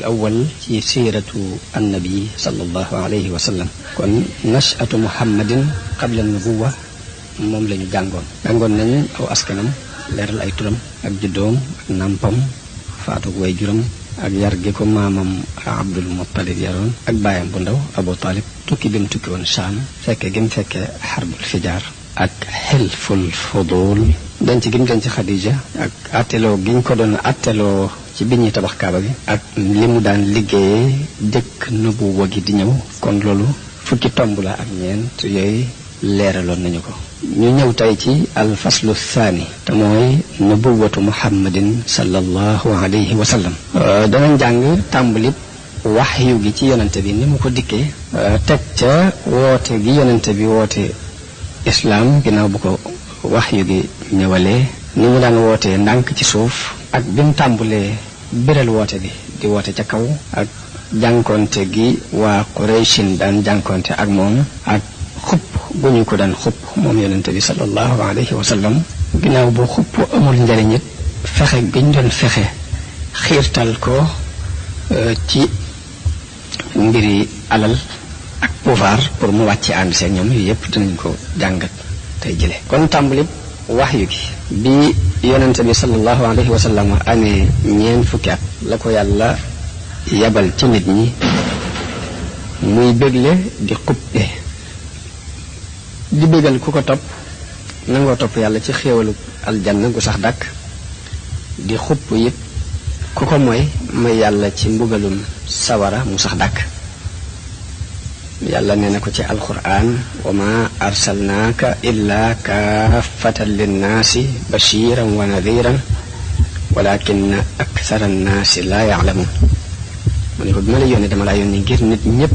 الأول في سيرة النبي صلى الله عليه وسلم kon nash'atu muhammadin qabla an-nubuwwa moom la ñu jàngoon nañu aw askanam leeral ay turam ak juddoom ak nampam faatu way juram ak yar gi ko maamam Abdul Muttalib yaroon ak baayam bu ndaw Abu Talib tukki bi mu tukki woon Shaam fekke gi mu fekke xarbul fijaar ak xilful fudul denc gi mu denc Xadija ak atteloo gi ñu ko doon atteloo ci bi ñuy tabax kaaba gi ak li mu daan liggéeyee jëkk nubuwa gi di ñëw kon loolu fukki tomb la ak ñeent yooyu leeraloon nañu ko ñu ñëw tey ci alfaslu thani te mooy nubuwatu muhammadin sallallahu alayhi wa sallam danañ jàng tàmbalib waxyu gi ci yonente bi ni mu ko dikkee teg ca woote gi yonente bi woote islaam ginnaaw bu ko waxyu gi ñëwalee ni mu daan wootee ndànk ci suuf ak bi mu tàmbulee biral woote bi di woote ca kaw ak jànkonte gi waa Qurayshin daan jànkonte ak moom ak xupp bu ñu ko daan xupp moom yonente bi sallallahu alayhi wa sallam ginnaaw bu xupp amul njariñ it fexe gi ñu doon fexe xiirtal ko ci mbiri alal ak pouvoir pour mu wàcce ànd seen ñoom yu yëpp dinañ ko jàngat tey jële kon tàmbali waxyu gi bi yonente bi sallallahu alayhi wa sallam amee ñeent fukki at la ko yàlla yabal ci nit ñi muy bégle di xuppe di bégal ku ko topp nangoo topp yàlla ci xéewalu aljanna gu sax dàkk di xupp it ku ko mooy yàlla ci mbugalum sawara mu sax dàkk yàlla nee na ko ci alquran wa ma arsalnaaka illa kaafatan linnaasi bashiran wa nadiran walakinna akthara annaasi laa ya'lamun mu ne ko bi ma la yónnee dama laa yónnee ngir nit ñépp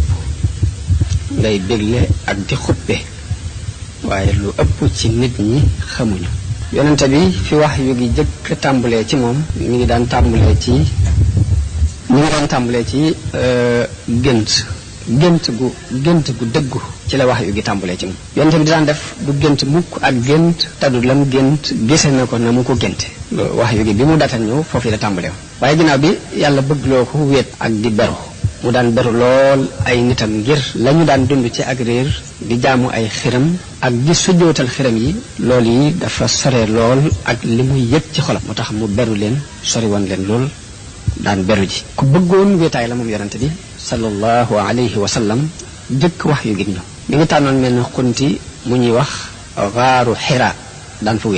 ngay bégle ak di xuppe waaye lu ëpp ci nit ñi xamuñu yonente bi fi wax yu gi jëkk tàmbalee ci moom mi ngi daan tàmbalee ci gént gu dëggu ci la wax yu gi tàmbalee ci moom yonente bi daan def du gént mukk ak gént taddu lam gént gise na ko na mu ko génte wax yu gi bi mu datan ñëw foofu la tàmbalee waaye ginnaaw bi yàlla bëgg loo ko wéet ak di beru mu daan beru lool ay nitam ngir lañu daan dund ci ak réer di jaamu ay xiram ak di sujjootal xiram yi loolu yi dafa sore lool ak li muy yëg ci xolam moo tax mu beru leen sori woon leen lool daan beru ji ku bëggoon wéetaay la moom yonente bi sallallahu alayhi wa sallam jëkk wax yu gi ñu mi ngi tànnoon mel ne xunti mu ñuy wax gaaru Hira daan fa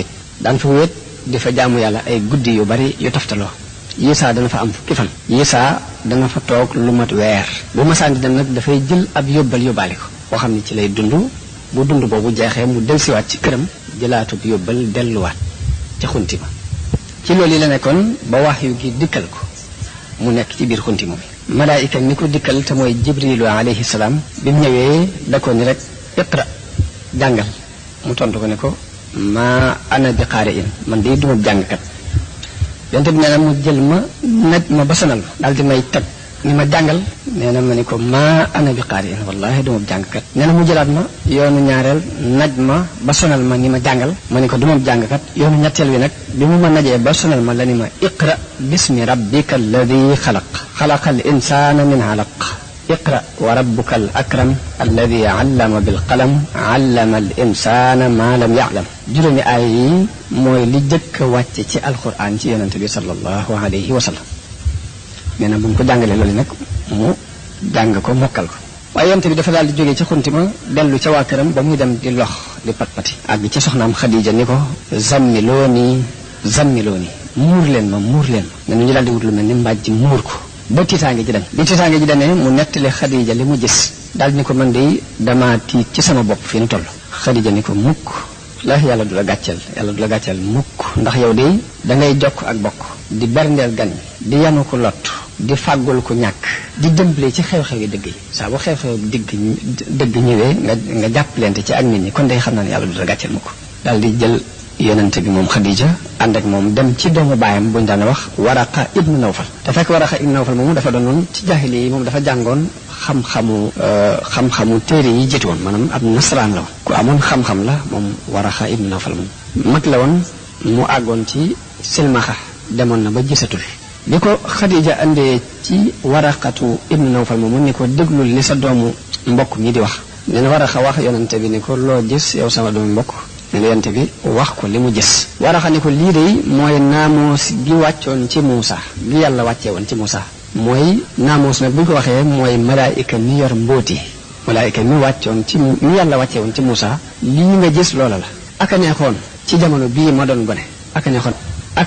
wéet di fa jaamu yàlla ay guddi yu bari yu toftaloo Yisaa dana fa am fukki fan Yisaa dana fa toog lu mat weer bu masaan di dem nag dafay jël ab yóbbaale ko boo xam ne ci lay dund bu dund boobu jeexee mu delsiwaat ci këram jëlaatub yóbbal delluwaat ci xunti ba ci loolu yi la nekkoon ba wax yu gi dikkal ko mu nekk ci biir xunti moom malaayika mi ko dikkal te mooy jibrilu alayhi salaam bi mu ñëwee da ko ni rek iqra jàngal mu tontu ko ne ko maa ana bi qaari'in man de duma jàngkat yonte bi nee na mu jël ma naj ma ba sonal ma daal di may teg ni ma jàngal nee na ma ni ko maa ana bi qaari'in wallahi duma jàngkat nee na mu jëlaat ma yoonu ñaareel naj ma ba sonal ma ni ma jàngal ma ni ko duma jàngkat yoonu ñetteel wi nag bi mu ma najee ba sonal ma la ni ma iqra bismi rabbika alladi xalaqal insaana min alaq iqra wa rabbuka al akram alladi allama bil qalam allama al insaana ma lam ya'lam juróomi aay yi mooy li jëkk a wàcce ci alquran ci yonente bi sallallahu alayhi wa sallam nee na bu ñu ko jàngalee loolu nag mu jàng ko mokkal ko waaye yonente bi dafa daal di jógee ci xunti ma dellu ca waa këram ba muy dem di lox di pat-pati àgg ci soxnaam Xadija ni ko zammilooni muur leen ma ne ñu daal di wut lu mel ni mbàjj muur ko ba tiitaange ji dem bi tiitaange ji demee mu nettali Xadija li mu gis daal ni ko man de dama tiit ci sama bopp fi nu toll Xadija ni ko mukk la yàlla du la gàcceel mukk ndax yow de dangay jokk ak bokk di berndeel gan di yanu ko lott di fàggul ko ñàkk di dëmbale ci xew-xewi dëgg yi saa bu xew-xew dëgg ñëwee nga jàppalante ci ak nit ñi kon day xam naa ne yàlla du la gàcceel mukk daal di jël yonente bi moom Xadija ànd ak moom dem ci doomu baayam buñu daan wax Waraqa ibnu Nawfal te fekk Waraqa ibnu Nawfal moomu dafa doonoon ci jaahili yi moom dafa jàngoon xam-xamu téere yi jiitu woon maanaam ab nasaraan la woon ku amoon xam-xam la moom Waraqa ibnu Nawfal moom mag la woon mu àggoon ci silmaxa demoon na ba gisatul bi ko Xadija andee ci Waraqatu ibnu Nawfal moomu ni ko déglul li sa doomu mbokk mi di wax nee na Waraqa wax yonente bi ni ko loo gis yow sama doomu mbokk ne la yonente bi wax ko li mu gis Waraqa ni ko lii de mooy naamoos gi wàccoon ci Muusa gi yàlla wàccee woon ci Muusa mooy naamoos nag bu ñu ko waxee mooy malaayika mi yor mbóoti malaayika mi wàccoon ci mi yàlla wàccee woon ci Muusa lii nga gis loola la aka neexoon ci jamono bii ma doon gone aka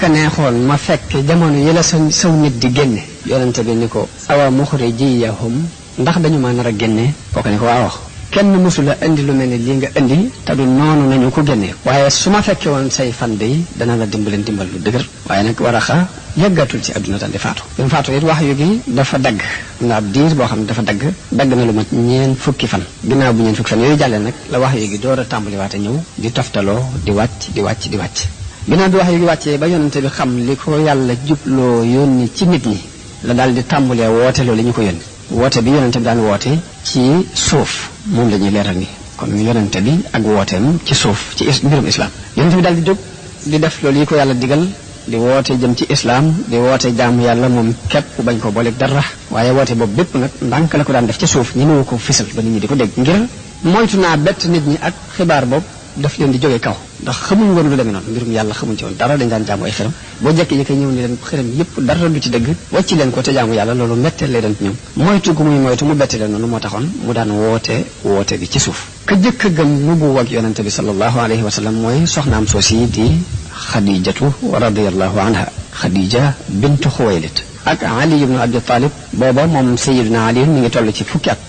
neexoon ma fekk jamono yi la saw nit di génne yonente bi ni ko awa muxrijiyahum ndax dañu ma nar a génne kooku ni ko waaw kenn mësula indi lu mel ne lii nga indi te du noonu nañu ko génne waaye su ma fekkee woon say fan day dana la dimbaleen dimbal lu dëgër waaye nag Waraqa yàggatul ci adduna tan di faatu bi mu faatu it wax yu gi dafa dagg na ab diir boo xam ne dafa dagg na lu mat ñeen fukki fan ginnaaw bu ñeen fukki fan yooyu jàllee nag la wax yu gi door a tàmbaliwaate ñëw di toftaloo di wàcc ginnaaw bi wax yu gi wàccee ba yonente bi xam li ko yàlla jubloo yónni ci nit ñi la daal di tàmbalee woote loolu li ñu ko yónni woote bi yonente bi daan woote ci suuf moom la ñuy leeral ni kon yonente bi ak wooteem ci suuf ci mbirum islam yonente bi daal di jóg di def loolu yi ko yàlla digal di woote jëm ci islam di woote jaamu yàlla moom képp bañ ko booleeg dara waaye woote boobu bépp nag ndànk la ko daan def ci suuf ñi newu ko fisal ba nit ñi di ko dégg ngir moytu naa bett nit ñi ak xibaar boobu daf leen di jógee kaw ndax xamuñ woon lu demee noonu mbirum yàlla xamuñ ci woon dara dañ daan jaamu ay xërëm boo jekki-jekki ñëw ni leen xërëm yépp dara du ci dëgg wàcc leen ko te jaamu yàlla loolu metteel lay doon ñoom moytu gu muy moytu mu bette leen noonu moo taxoon mu daan woote bi ci suuf ka jëkk a gëm nubu ak yonente bi sallallahu alayhi wa sallam mooy soxnaam soosi di Xadijatu radiyallahu anha Xadija bintu Xuwaylid ak Ali ibnu Abi Talib booba moom Sayyidina Ali mi ngi toll ci fukki at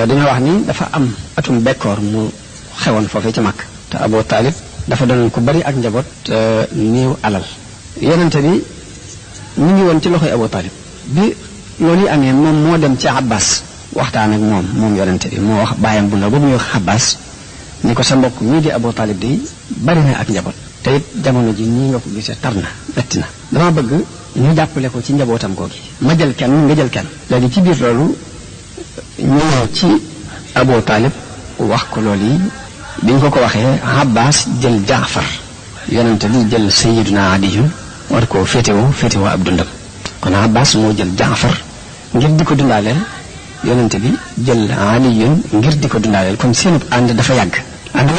dañoo wax ni dafa am atum bekkoor mu xewoon foofee ci Makka te Abu Talib dafa doon ku bari ak njaboot néew alal yonente bi mu ngi woon ci loxoy Abu Talib bi loolu yi amee moom moo dem ci Abbas waxtaan ak moom yonente bi moo wax bàyyam bu ndaw ba muy wax Abbas ni ko sa mbokk mii di Abu Talib di bari na ak njaboot te it jamono ji nii nga ko gisee tar na metti na dama bëgg ñu jàppale ko ci njabootam googi ma jël kenn nga jël kenn léegi ci biir loolu ñëw ci Abu Talib wax ko loolu yi bi ñu ko waxee Abbas jël Jaafar yonente bi jël Sayyiduna Aliyun war koo féetewoo ab dundam kon Abbas moo jël Jaafar ngir di ko dundaaleel yonente bi jël Aliyun ngir di ko dundaaleel kon seenub ànd dafa yàgg ànd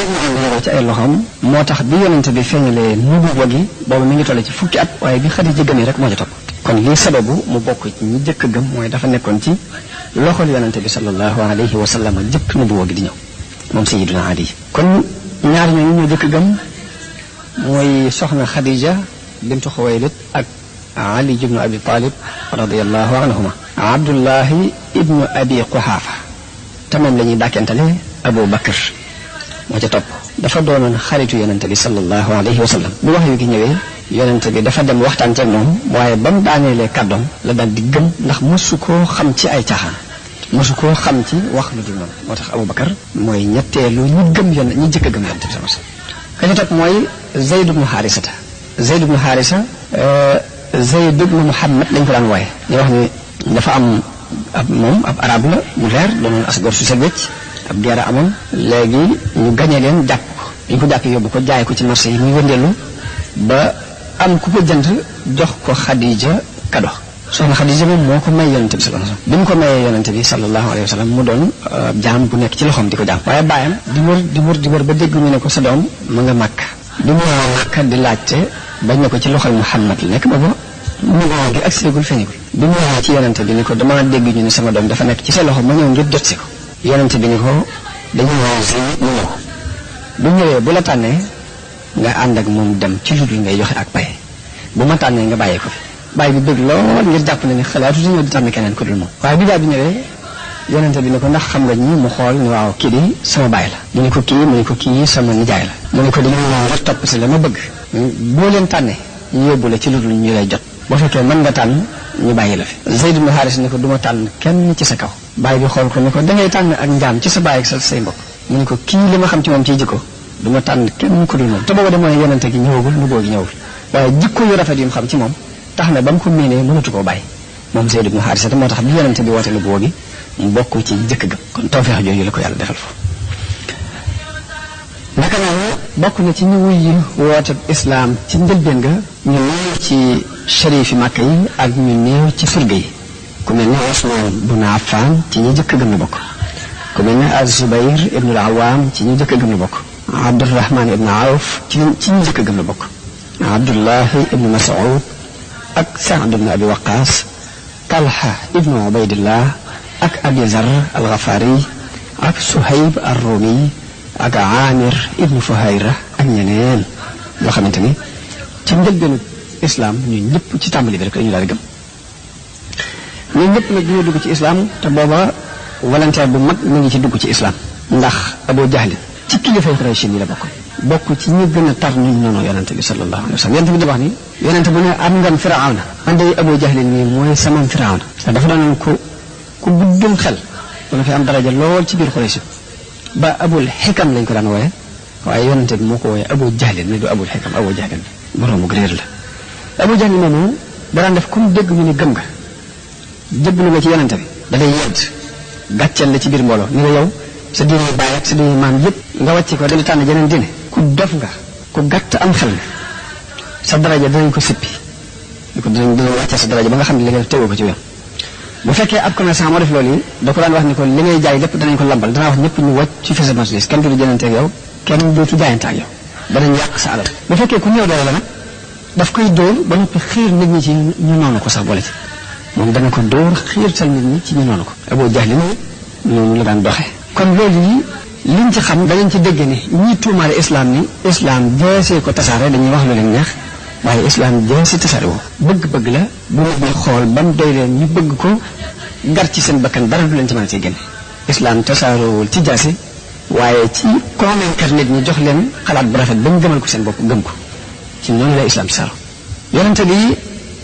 ci ay loxoom moo tax bi yonente bi feeñalee nubuwa gi boobu mi ngi toll ci fukki at waaye bi Xadija gëmee rek moo ci topp kon lii sababu mu bokk ci ñi jëkk gëm mooy dafa nekkoon ci loxol yonente bi sallallahu alayhi wa sallam jëkk nubuwa gi di ñëw moom Sayyiduna Ali kon ñaar ñooñu ñoo jëkk gëm mooy soxna Xadija bintu Xuwaylid ak Ali ibnu Abi Talib radiyallahu anhuma Abdullahi ibnu Abi Quhaafa tamam la ñuy dàkkentale Abu Bakr moo ca topp dafa doonoon xaritu yonente bi sallallahu alayhi wa sallam bu wax yu gi ñëwee yonente bi dafa dem waxtaan ceeg moom waaye ba mu daaneelee kàddoom la daal di gëm ndax mosu koo xam ci ay caaxaan mosu koo xam ci wax lu dul noonu moo tax Abu Bakar mooy ñetteelu ñi jëkk a gëm yonente bi sallallahu alayhi wa sallam ka ca topp mooy Zayd ibnu Xaarisata Zayd ibnu Xaarisa Zayd ibnu Muhammad lañ ko daan wooye ñu wax ni dafa am ab arab la bu leer doonoon asgor su set wecc ab guerre amoon léegi ñu gañe leen jàpp ko ñu ko jàpp yóbbu ko jaay ko ci marché yi muy wëndeelu ba am ku ko jënd jox ko Xadija kado soxna Xadija moom moo ko may yonente bi sallallahu alayhi wasallam bi mu ko mayee yonente bi sallallahu alayhi wasallam mu doon jaam bu nekk ci loxoom di ko jaam waaye bàyyam di wër ba dégg ñu ne ko sa doom ma nga Makka di mu Makka di laajte bañ ne ko ci loxol Muhammad la nekk booba mu gi ak séegul feeñigul bi mu ci yonente bi ni ko dama dégg ñu ne sama doom dafa nekk ci sa loxo ma ñëw ngir jot si ko yonente bi ni ko dañu mu ñëw bu ñëwee bu la tànnee nga ànd ak moom dem ci lu dul ngay joxe ak pay bu ma tànnee nga bàyyi ko fi bàyyi bi bëgg lool ngir jàpp na ni xalaatu si ñëw di tànn keneen ku dul moom waaye bi daal bi ñëwee yonente bi ne ko ndax xam nga ñi mu xool ni waaw kii di sama baay la mu ne ko kii mu ne ko kii sama nijaay la mu ne ko dañu rek topp si la ma bëgg boo leen tànnee ñu yóbbu la ci lu dul ñu lay jot boo fekkee mën nga tànn ñu bàyyi la fi Zayd ibn Haris ne ko du ma tànn kenn ci sa kaw baay bi xool ko ne ko dangay tànn ak njaam ci sa baay ak sa say mbokk mu ne ko kii li ma xam ci moom ciy jikko du ma tànn kenn ko dul moom te booba de mooy yonente gi ñëwagul nu boo gi ñëwagul waaye jikko yu rafet yu mu xam ci moom tax na ba mu ko miinee mënatu koo bàyyi moom Zayd ibn Haris moo tax bi yonente bi woote lu boo gi mu bokk ci jëkk ga kon tawfeex jooju la ko yàlla defal foofu naka noonu bokk na ci ñu wuy woote islaam ci njëlbéen ga ñu ci sharifi Makka yi ak ñu néew ci surga yi ku mel ne Usmaan bun Affaan ci ñi jëkk gëm la bokk ku mel ne Az-Zubayr ibn al-Awwam ci ñi jëkk gëm la bokk Abdurrahman ibn Awf ci ñi jëkk gëm la bokk Abdullahi ibn Mas'ud ak Sa'd ibn Abi Waqqas Talha ibn Ubaydillah ak Abi Zar al-Ghafari ak Suhayb ar-Rumi ak Amir ibn Fuhayra ak ñeneen yoo xamante ni ci njëlbeenu islam ñun ñëpp ci tàmbali bi rek dañu daal di gëm ñun ñëpp nag ñu dugg ci islam te booba volontaire bu mag mu ngi ci dugg ci islam ndax Abu Jahl ci kilifay Quraysh yi la bokk ci ñi gën a tar ñu noonu yonente bi sallallahu alayhi wa sallam yonente bi di wax ni yonente bu ne am ngeen Firawna man de Abu Jahl nii mooy sama Firawna dafa doonoon ku guddum xel dana fi am daraja lool ci biir Quraysh ba Abul Hikam lañ ko daan wooye waaye yonente bi moo ko wooye Abu Jahl ni du Abul Hikam Abu Jahl boroomu réer la Abu Jahl moomu daraan def comme dégg ñu ni gëm nga jëblu nga ci yonente bi da lay yedd gàcceel la ci biir mbooloo ni nga yow sa diine baay ak sa diine maam yëpp nga wàcce ko dañu tànn jeneen diine ku dof nga ku gàtt am xel nga sa daraja danañ ko sippi di ko dinañ wàccee sa daraja ba nga xam ne li nga def tegoo ko ci yoon bu fekkee ab commerçant moo def loolu yi da ko daan wax ni ko li ngay jaay lépp danañ ko lambal danaa wax ñëpp ñu wàcc ci fi sa marchandise kenn du jënante ak yow kenn du ci jaayante ak yow danañ yàq sa alal bu fekkee ku ñëw doole la nag daf koy dóor ba noppi xiir nit ñi ci ñu noonu ko sax boole ci moom dana ko dóor xiirtal nit ñi ci ñu noonu ko Abu Jahl noonu la daan doxee kon loolu yi liñ ci xam dañu ci dégg ni ñi tuumaale islam ni islam jeesee ko tasaare dañuy wax lu leen neex waaye islam jeesee tasaare woo bëgg-bëgg la bu nit ñi xool ba mu doy leen ñu bëgg ko gar ci seen bakkan dara du leen ci mën a see génne islam tasaaroowul ci jaase waaye ci convaincre nit ñi jox leen xalaat bu rafet ba ñu gëmal ko seen bopp gëm ko ci noonu la islam tasaaroo yonente bi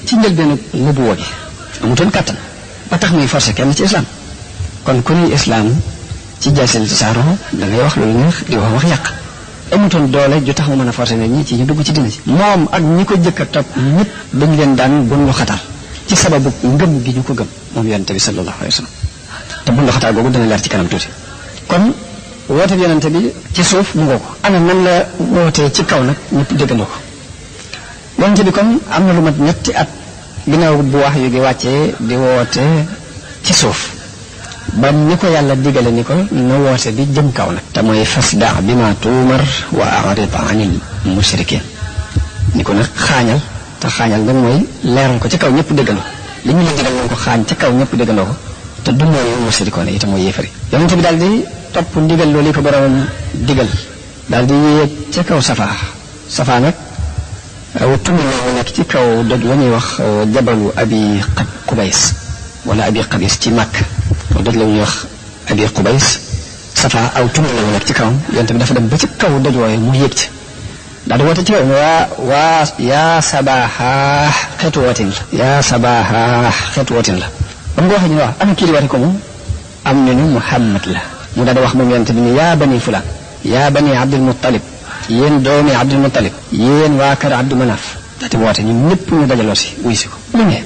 ci njëlbeenu nubuwa gi amutoon kàttan ba tax muy forcé kenn ci islam kon ku ni islam ci jaaseel tasaaroo da ngay wax lu neex di wax yàq amutoon doole ju tax mu mën a forcé nit ñi ci ñu dugg ci dina ci moom ak ñi ko jëkk a topp ñëpp dañu leen daan bundu xatal ci sababu ngëm gi ñu ko gëm moom yonente bi sallallahu alayhi wa sallam te bundu xatal googu dana leer ci kanam tuuti kon woote bi yonente bi ci suuf mu ngoo ko ana nan la wootee ci kaw nag ñëpp déggandoo ko yonente bi kon am na lu mat ñetti at ginnaaw bu wax yu gi wàccee di woote ci suuf ba ni ko yàlla digale ni ko na woote bi jëm kaw nag te mooy fasda bi ma tuumar wa a'rid anil mushrikin ni ko nag xaañal te xaañal nag mooy leeral ko ci kaw ñëpp déggandoo li ñu leen digal nañ ko xaañ ca kaw ñëpp déggandoo ko te du mooy mushrikoon yi te mooy yéefari yonente bi daal di topp ndigal loolu ko boroom digal daal di yéeg ca kaw safaa nag aw tund la nekk ci kaw doj la ñuy wax jabalu abi Qubays wala abi Qabis ci Makk doj la ñuy wax abi Qubays safa aw tund la nekk ci kawam yonte bi dafa dem ba ci kaw doj wooye mu yéeg ci daal di woote ci kaw waa yaa sabaha xeetu wootin la yaa sabaha xeetu wootin la ba mu ko waxee ñu wax ana kii di woote ko moom am ñu ni Muhammad la mu daal di wax moom yonte bi ni yaa bani fulaan yaa bani Abdul Muttalib yéen doomi Abdul Muttalib yéen waa kër Abdu Manaf daati woote ñun ñëpp ñu dajaloo si wuy si ko mu ne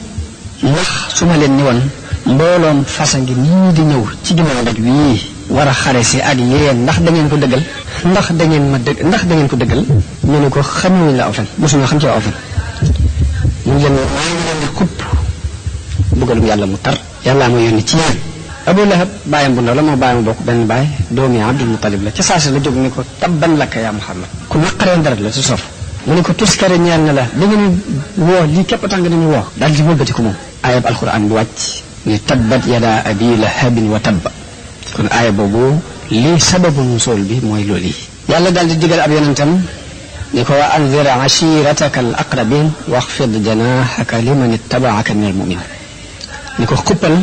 ndax su ma leen ni woon mbooloom fasa ngi nii di ñëw ci ginnaaw doj wii war a xare si ak yéen ndax da ngeen ko dëggal ndax da ngeen ko dëggal ñu ne ko xamuñu la aw fen mosuñoo xam ci aw fen mu leen maa ngi leen di xupp bëggalum yàlla mu tar yàllaa ma yónni ci yéen Abu Lahab bàyyam bu ndaw la moo bàyyam bokk benn baay doomi Abdul Muttalib la ca saasi la jóg ni ko tabban lakka yaa Muhammad ku naqareen dara la ci sof mu ne ko tuskare ñeel na la da ngeen woo lii képp tàng dañu woo daal di wëlbati ko moom ayab alquran bi wàcc ni tabbat yada abi lahabin wa tabba kon aaya boobu lii sababu nusool bi mooy loolu yi yàlla daal di digal ab yonentam ni ko wa anzir ashirataka al aqrabin waxfid janahaka liman ittabaaka min al mu'minin ni ko xuppal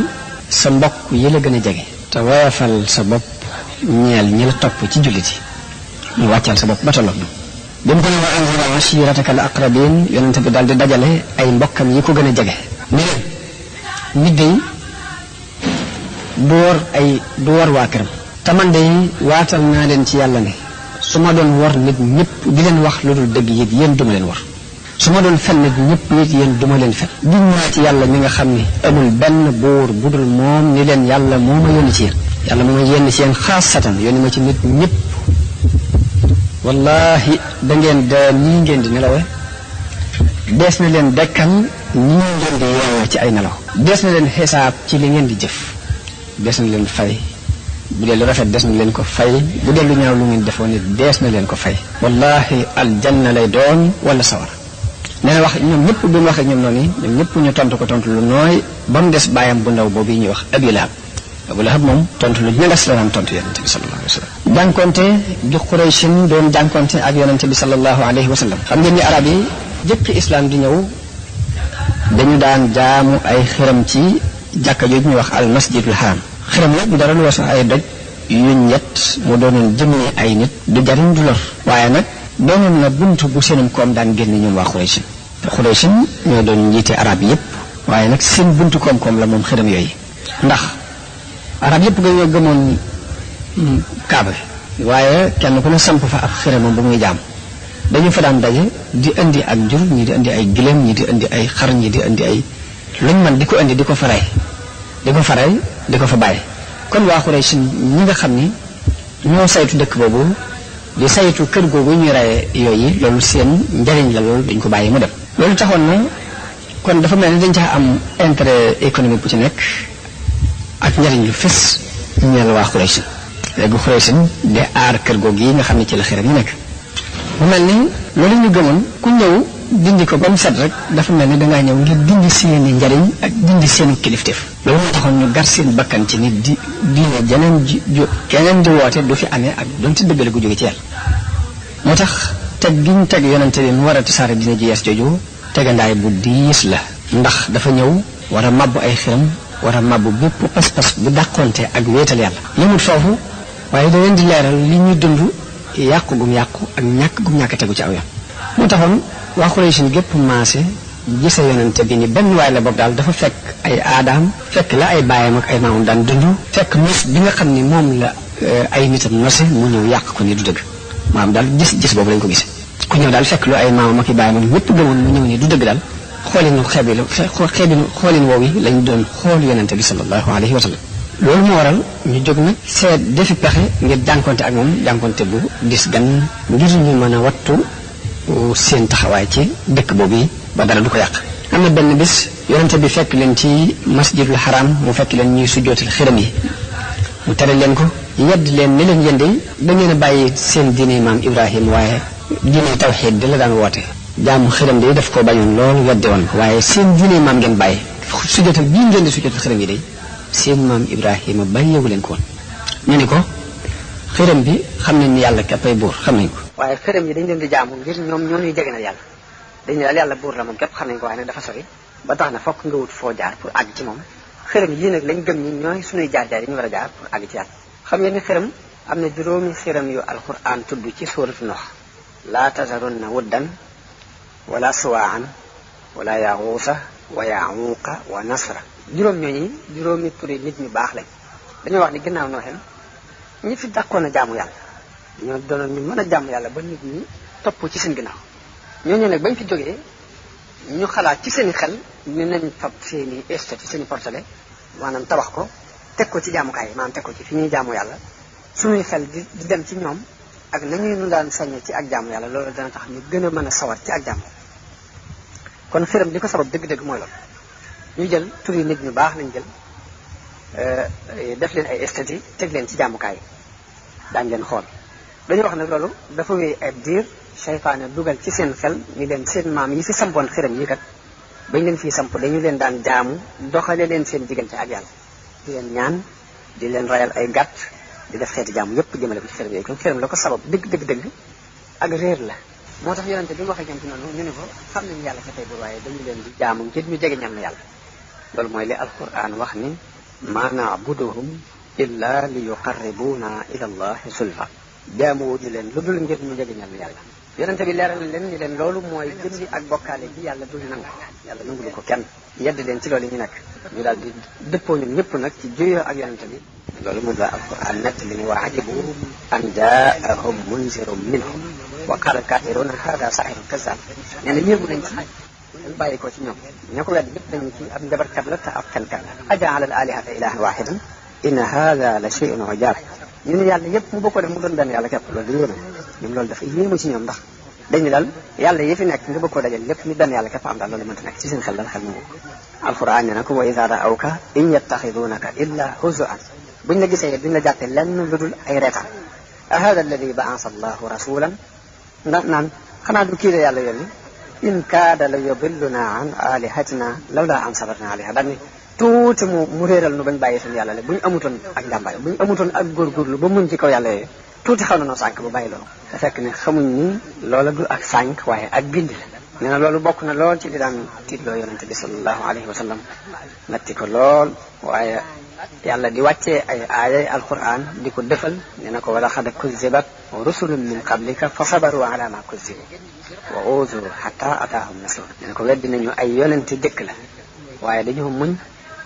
sa mbokk yi la gën a jege te woyofal sa bopp ñeel ñi la topp ci jullit yi mu wàccal sa bopp ba tolloog bi mu ko ne wa anzir ashirataka al aqrabin yonent bi daal di dajale ay mbokkam yi ko gën a jege ni leen nit day du war waa këram te man day waatal naa leen ci yàlla ne su ma doon war nit ñëpp di leen wax lu dul dëgg yit yéen duma leen war su ma doon fen nit ñëpp nit yéen duma leen fen giñ naa ci yàlla mi nga xam ni amul benn buur bu dul moom ni leen yàlla moo ma yónni ci yéen yàlla moo ma yónni ci yéen xaasatan yónni ma ci nit ñëpp wallahi da ngeen da nii ngeen di nelawe dees na leen dekkal ñi ngeen di yeewoo ci ay nelaw dees na leen xisaab ci li ngeen di jëf dees na leen fay bu dee lu rafet des na leen ko fay bu dee lu ñaaw lu ngeen defoon it dees na leen ko fay wallahi aljanna lay doon wala sawara nee na wax ñoom ñëpp bi mu waxee ñoom noonu ñoom ñëpp ñu tontu ko tontu lu nooy ba mu des bàyyam bu ndaw boobu ñuy wax Abu Lahab moom tontu lu ñagas la daan tontu yonente bi sallallahu alayhi wa sallam jànkonte ju Qurayshin doon jànkonte ak yonente bi sallallahu alayhi wa sallam xam ngeen ni arab yi jëkk islam di ñëw dañu daan jaamu ay xiram ci jàkka jooju ñuy wax al masjidul haram xiram nag bu dara lu weesu ay doj yu ñett mu doonoon jëmmi ay nit du jariñ du lor waaye nag doonoon na buntu bu seenum koom daan génn ñoom waa Qurayshin te Qurayshin ñoo doon njiite arab yépp waaye nag seen buntu koom-koom la moom xiram yooyu ndax arab yépp nga gëmoon kaaba bi waaye kenn ku ne samp fa ab xiramam bu muy jaam dañu fa daan daje di indi ak jur ñi di indi ay giléem ñi di indi ay xar ñi di indi ay luñ man di ko indi di ko fa rey di ko fa bàyyi kon waa Quraysh ñi nga xam ni ñoo saytu dëkk boobu di saytu kër googu ñuy reye yooyu loolu seen njariñ la loolu dañ ko bàyyi mu dem loolu taxoon na kon dafa mel ni dañ caa am intérêt économique bu ci nekk ak njariñ lu fës ñeel waa Quraysh léegi Quraysh de aar kër googu yi nga xam ne ci la xiram yi nekk mu mel ni loolu ñu gëmoon ku ñëw dindi ko ba mu set rek dafa mel ni dangaa ñëw ngir dindi seeni njariñ ak dindi seeni kilifteef loolu moo taxoon ñu gar seen bakkan ci nit di diine jeneen keneen di woote du fi amee ak donte dëggale gu jóge ci yàlla moo tax teg gi ñu teg yonente bi mu war a tasaare dina ji yees jooju tegandaay bu diis la ndax dafa ñëw war a mabbu ay xiram war a mabbu bépp pas-pas bu dàqonte ak wéetal yàlla yëmut foofu waaye da leen di leeral li ñuy dund yàqu gum yàqu ak ñàkk gum ñàkk tegu ci aw yoon moo taxoon waa Quraysh gépp maase gise yonente bi ni benn waay la boobu daal dafa fekk ay aadaam fekk la ay baayam ak ay maamam daan dund fekk nos bi nga xam ni moom la ay nitam nose mu ñëw yàq ko ni du dëgg maanaam daal gis boobu lañ ko gise ku ñëw daal fekk lu ay maamam ak i baayam ñëpp gëmoon mu ñëw ni du dëgg daal xoolin woow yi lañ doon xool yonente bi sallallahu alayhi wa sallam loolu moo waral ñu jóg nag seet defi pexe ngir jànkonte ak moom jànkonte bu dis gan ngir ñu mën a wattu seen taxawaay ci dëkk boobu yi ba dara du ko yàq am na benn bis yonente bi fekk leen ci masjidul haram mu fekk leen ñuy sujjootal xiram yi mu tere leen ko yedd leen ni leen yënde da ngeen a bàyyi seen diine maam Ibrahim waaye diine tawxiid di la daan woote jaamu xiram day daf ko bañoon loolu wedde woon ko waaye seen diine maam ngeen bàyyi sujjootal bii ngeen di sujjootal xiram yi day seen maam Ibrahima bàyyeewu leen ko woon ñu ni ko xërëm bi xam nañ ni yàlla képp ay buur xam nañ ko waaye xërëm yi dañ leen di jaamu ngir ñoom ñoo ñuy jege na yàlla dañu daal yàlla buur la moom képp xam nañ ko waaye nag dafa sori ba tax na fokk nga wut foo jaar pour àgg ci moom xërëm yii nag lañ gëm ñi ñooy suñuy jaar-jaar yi ñu war a jaar pour àgg ci yàlla xam ngeen ni xërëm am na juróomi xërëm yu alquran tudd ci suuratu Nuh laa tazarunna wuddan wala suwaan wala yaxuusa wa yaxuuqa wa nasra juróom ñooñi juróomi turi nit ñu baax lañ dañoo wax ni ginnaaw nooxem ñi fi dàqoon a jaamu yàlla dañoo doonoon ñu mën a jaamu yàlla ba nit ñi topp ci seen ginnaaw ñooñu nag bañ fi jógee ñu xalaat ci seen i xel ñu nañ fab seen i statut seen i portale maanaam tabax ko teg ko ci jaamukaay yi maanaam teg ko ci fi ñuy jaamu yàlla suñuy xel di dem ci ñoom ak nañuy nu daan sañe ci ak jaamu yàlla loolu dana tax ñu gën a mën a sawar ci ak jaamu kon xiram li ko sabab dëgg-dëgg mooy loolu ñu jël tur yi nit ñu baax lañ jël def leen ay esthétique teg leen ci jaamukaay yi daañ leen xool dañu wax nag loolu dafa wéy ay diir seytaane dugal ci seen xel ni leen seen maam yi fi sampoon xiram yi kat bañ leen fii samp dañu leen daan jaamu doxale leen seen diggante ak yàlla di leen ñaan di leen rayal ay gàtt di def xeeti jaamu yépp jëmale ko ci xiram yooyu kon xiram la ko sabab dëgg ak réer la moo tax yonente bi mu waxee ñoom ci noonu ñu ne ko xam nañu yàlla fa tey bu waaye dañu leen di jaamu ngir ñu jege ñam na yàlla loolu mooy li alquran wax ni ma na'buduhum illa li yuqarribuna ila allahi zulfa jaamu wuñu leen lu dul ngir ñu jege ñam na yàlla yonente bi leeral leen ni leen loolu mooy jëndi ak bokkaale bi yàlla dul nangu yàlla nangulu ko kenn yedd leen ci loolu ñu nekk ñu daal di dëppoo ñun ñëpp nag ci juyoo ak yonente bi loolu moom la alquran nett li ni wa ajibu an jaahum munzirun minhum wa qaala kafiruna hada sahirun kazzab nee na yéemu nañ ci dañ bàyyi ko ci ñoom ña ko wedd ñëpp dañu ci ab njabarkat la te ab fenkat la ajaala al alihata ilahan wahidan inna hada la shay'un ujaab ñu ne yàlla yëpp mu bokkoo def mu doon benn yàlla képp loolu da yéeme ñoom loolu dafa yéemu ci ñoom ndax dañu daal yàlla yi fi nekk nga bëgg koo dajal lépp ni benn yàlla képp am daal loolu mënta nekk ci seen xel dal xel mu alquran ne na ko wa iza ra'awka in yattaxidunaka illa huzuan buñ la gisee duñ la jàppee lenn lu dul ay reetaan ahada alladi ba'asa allahu rasulan ndax naan xanaa du kii de yàlla yónni in kaada la yudilluna an alihatina lawla an sabarna alayha daal ni tuuti mu réeral nu bañ bàyyi suñu yàlla le bu ñu amutoon ak njàmbaay bu ñu amutoon ak góorgóorlu ba muñ ci kaw yàlla yooyu tuuti xaw na noo sànk ba bàyyi loolu te fekk ne xamuñ ni loola du ak sànk waaye ak gindi la nee na loolu bokk na lool ci li daan tiitloo yonente bi sallallahu alayhi wa sallam natti ko lool waaye yàlla di wàccee ay aayay alquran di ko defal nee na ko wala xad kuzibat rusulun min qablika fa sabaru ala ma kuzibu wa uzu hatta ataahum nasruna nee na ko weddi nañu ay yonente jëkk la waaye dañoo muñ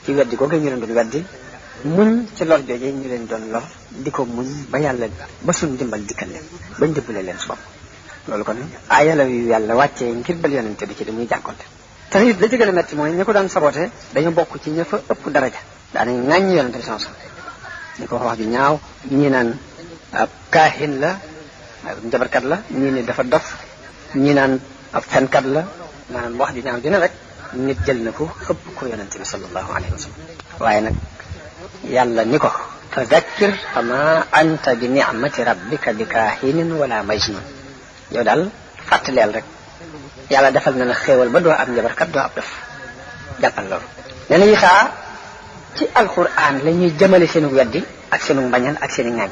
ci weddi googu ñu leen doon weddi muñ ci lor jooje ñu leen doon lor di ko muñ ba yàlla ba suñ dimbal dikkal leen bañ dimbale leen su bopp loolu kon aaya la yu yàlla wàccee ngir bal yonente bi ci di muy jànkonte te it la ci gën a metti mooy ñi ko daan saboté dañu bokk ci ña fa ëpp daraja daanañ ŋàññi yonente bi sans ñu ko wax ju ñaaw ñii naan ab kaahin la ab njabarkat la ñii ni dafa dof ñii naan ab fenkat la maanaam wax ju ñaaw dina rek nit jël na ko xëpp ko yonente bi sallallahu alayhi wa sallam waaye nag yàlla ni ko fa zakkir fa ma anta bi ni'mati rabbika bi kaahinin wala majnun yow daal fàttaleel rek yàlla defal na la xéewal ba doo ab njabarkat doo ab dof jàppal loolu nee na Isaa ci alquran la ñuy jëmale seenu weddi ak seenu mbañal ak seeni ŋaañ